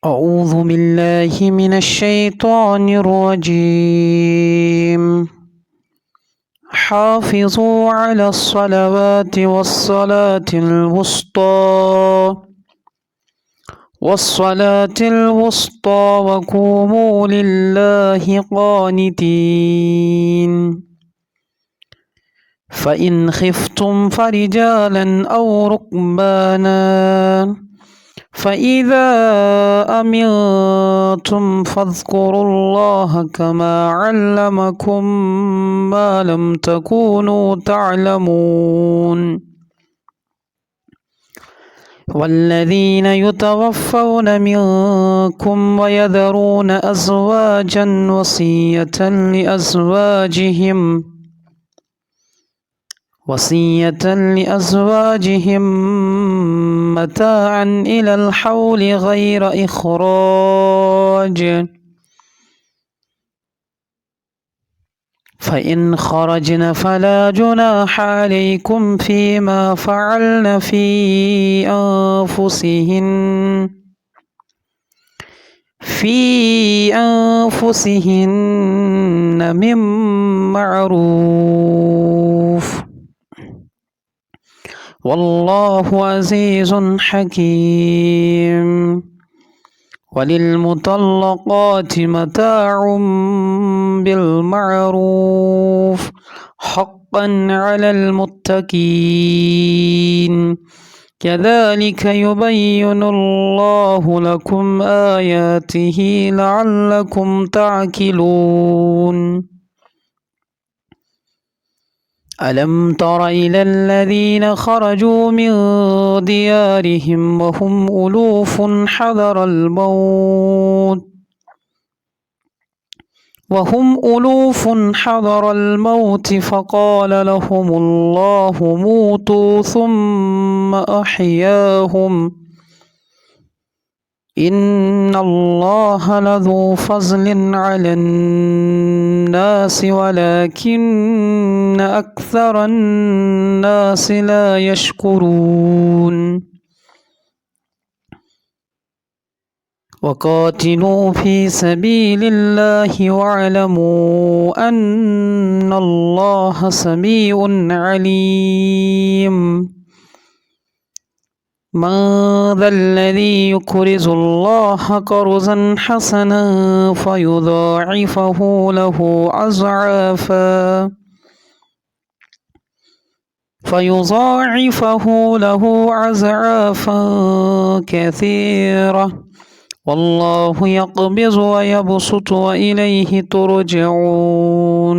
أعوذ بالله من الشيطان الرجيم. حافظوا على الصلوات والصلاة الوسطى وقوموا لله قانتين. فإن خفتم فرجالا أو ركبانا فإذا أمنتم فاذكروا الله كما علمكم ما لم تكونوا تعلمون. والذين يتوفون منكم ويذرون أزواجا وصية لأزواجهم متاعا إلى الحول غير إخراج، فإن خرجن فلا جناح عليكم فيما فعلن في أنفسهن من معروف، والله عزيز حكيم. وللمطلقات متاع بالمعروف حقا على المتقين. كذلك يبين الله لكم آياته لعلكم تعقلون. ألم تر إلى الذين خرجوا من ديارهم وهم ألوف حذر الموت فقال لهم الله موتوا ثم أحياهم إن الله لذو فضل على الناس ولكن أكثر الناس لا يشكرون. وقاتلوا في سبيل الله واعلموا أن الله سميع عليم. من ذا الذي يقرض الله قرضا حسنا فيضاعفه له أضعافا كثيرة، والله يقبض ويبسط وإليه ترجعون.